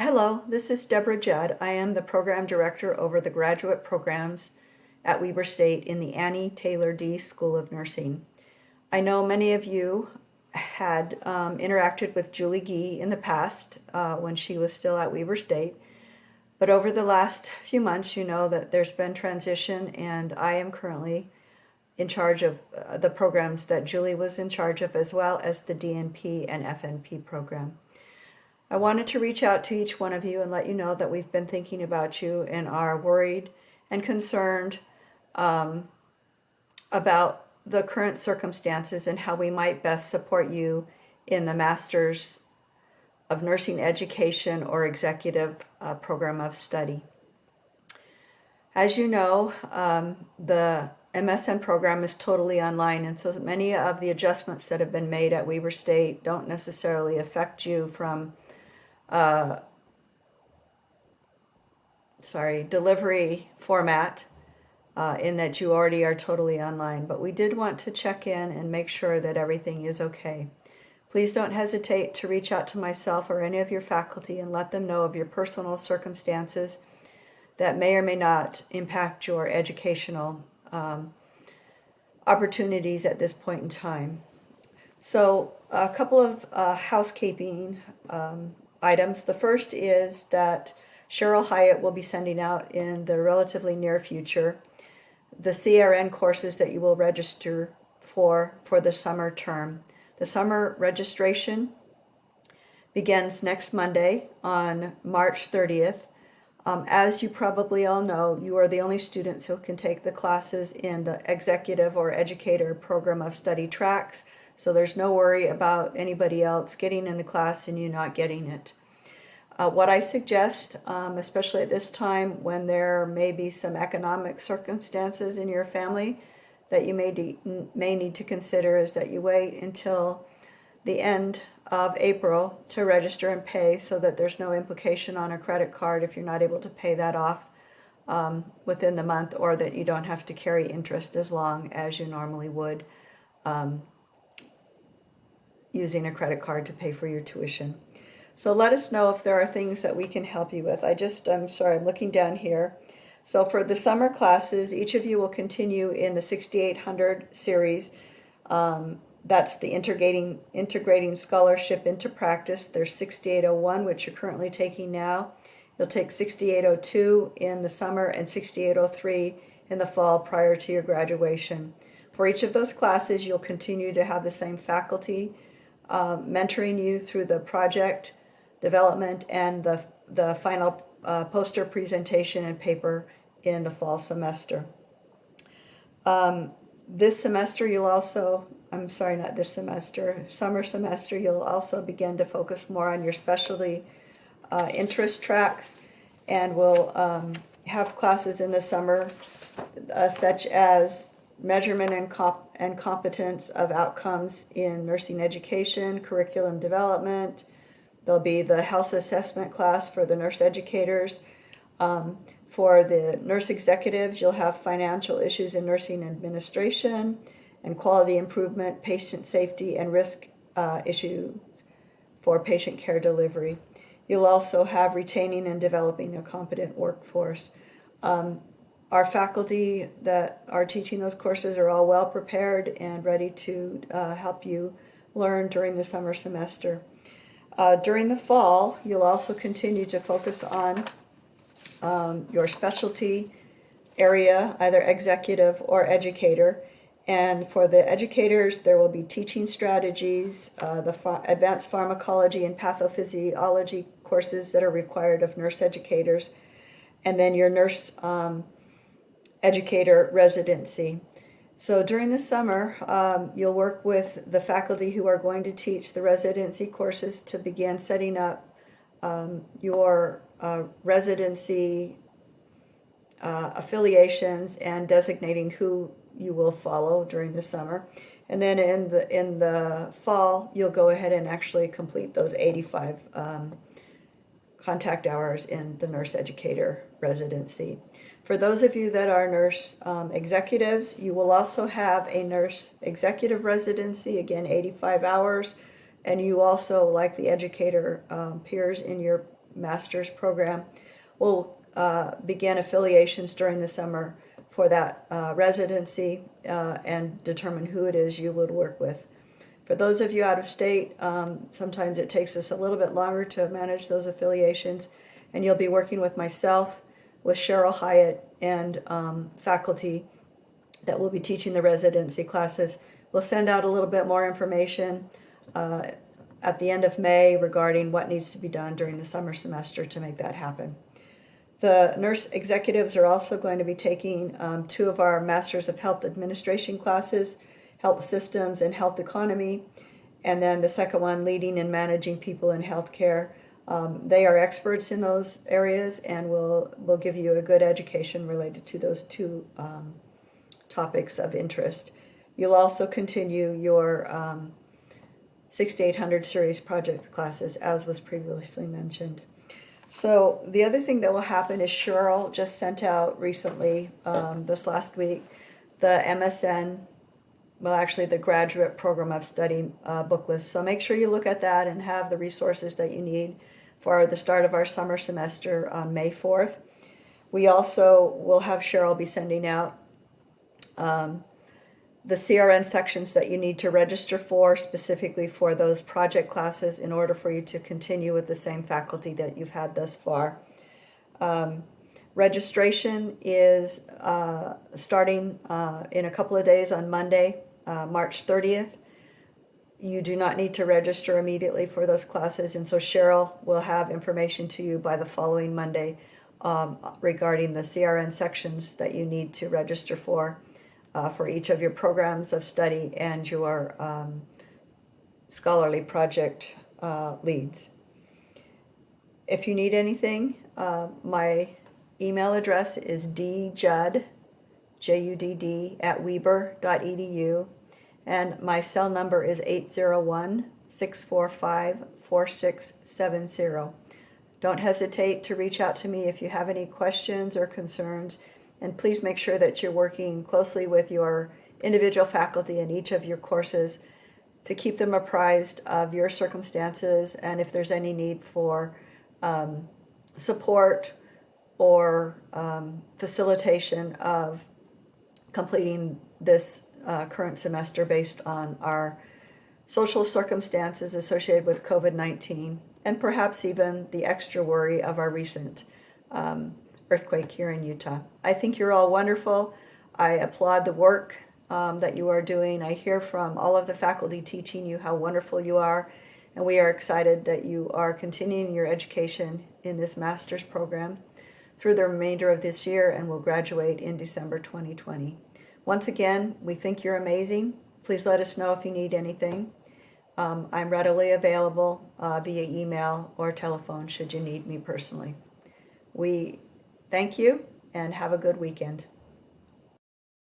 Hello, this is Deborah Judd. I am the program director over the graduate programs at Weber State in the Annie Taylor D School of Nursing. I know many of you had interacted with Julie Gee in the past when she was still at Weber State, but over the last few months you know that there's been transition, and I am currently in charge of the programs that Julie was in charge of, as well as the DNP and FNP program. I wanted to reach out to each one of you and let you know that we've been thinking about you and are worried and concerned about the current circumstances and how we might best support you in the Master's of Nursing Education or Executive Program of Study. As you know, the MSN program is totally online, and so many of the adjustments that have been made at Weber State don't necessarily affect you from delivery format, in that you already are totally online. But we did want to check in and make sure that everything is okay. Please don't hesitate to reach out to myself or any of your faculty and let them know of your personal circumstances that may or may not impact your educational opportunities at this point in time. So a couple of housekeeping items. The first is that Cheryl Hyatt will be sending out in the relatively near future the CRN courses that you will register for the summer term. The summer registration begins next Monday on March 30th. As you probably all know, you are the only students who can take the classes in the Executive or Educator Program of Study tracks, so there's no worry about anybody else getting in the class and you not getting it. What I suggest, especially at this time when there may be some economic circumstances in your family that you may need to consider, is that you wait until the end of April to register and pay, so that there's no implication on a credit card if you're not able to pay that off within the month, or that you don't have to carry interest as long as you normally would using a credit card to pay for your tuition. So let us know if there are things that we can help you with. I'm looking down here. So for the summer classes, each of you will continue in the 6800 series. That's the integrating scholarship into practice. There's 6801, which you're currently taking now. You'll take 6802 in the summer and 6803 in the fall prior to your graduation. For each of those classes, you'll continue to have the same faculty mentoring you through the project development and the final poster presentation and paper in the fall semester. This semester summer semester, you'll also begin to focus more on your specialty interest tracks, and we'll have classes in the summer such as measurement and competence of outcomes in nursing education, curriculum development. There'll be the health assessment class for the nurse educators. For the nurse executives, you'll have financial issues in nursing administration and quality improvement, patient safety, and risk issues for patient care delivery. You'll also have retaining and developing a competent workforce. Our faculty that are teaching those courses are all well prepared and ready to help you learn during the summer semester. During the fall, you'll also continue to focus on your specialty area, either executive or educator. And for the educators, there will be teaching strategies, the advanced pharmacology and pathophysiology courses that are required of nurse educators, and then your nurse educator residency. So during the summer, you'll work with the faculty who are going to teach the residency courses to begin setting up your residency affiliations and designating who you will follow during the summer. And then in the fall, you'll go ahead and actually complete those 85 contact hours in the nurse educator residency. For those of you that are nurse executives, you will also have a nurse executive residency, again 85 hours, and you also, like the educator peers in your master's program will begin affiliations during the summer for that residency and determine who it is you would work with. For those of you out of state, sometimes it takes us a little bit longer to manage those affiliations, and you'll be working with myself, with Cheryl Hyatt, and faculty that will be teaching the residency classes. We'll send out a little bit more information at the end of May regarding what needs to be done during the summer semester to make that happen. The nurse executives are also going to be taking 2 of our Masters of Health Administration classes, Health Systems and Health Economy, and then the second one, Leading and Managing People in Healthcare. They are experts in those areas and will give you a good education related to those 2 topics of interest. You'll also continue your 6800 series project classes, as was previously mentioned. So the other thing that will happen is Cheryl just sent out recently, this last week, the MSN, well, actually the Graduate Program of Study book list. So make sure you look at that and have the resources that you need for the start of our summer semester on May 4th. We also will have Cheryl be sending out the CRN sections that you need to register for, specifically for those project classes, in order for you to continue with the same faculty that you've had thus far. Registration is starting in a couple of days on Monday, March 30th. You do not need to register immediately for those classes, and so Cheryl will have information to you by the following Monday regarding the CRN sections that you need to register for each of your programs of study and your scholarly project leads. If you need anything, my email address is djudd, Judd, at weber.edu, and my cell number is 801-645-4670. Don't hesitate to reach out to me if you have any questions or concerns, and please make sure that you're working closely with your individual faculty in each of your courses to keep them apprised of your circumstances, and if there's any need for support or facilitation of completing this current semester based on our social circumstances associated with COVID-19, and perhaps even the extra worry of our recent earthquake here in Utah. I think you're all wonderful. I applaud the work that you are doing. I hear from all of the faculty teaching you how wonderful you are, and we are excited that you are continuing your education in this master's program through the remainder of this year and will graduate in December 2020. Once again, we think you're amazing. Please let us know if you need anything. I'm readily available via email or telephone should you need me personally. We thank you and have a good weekend.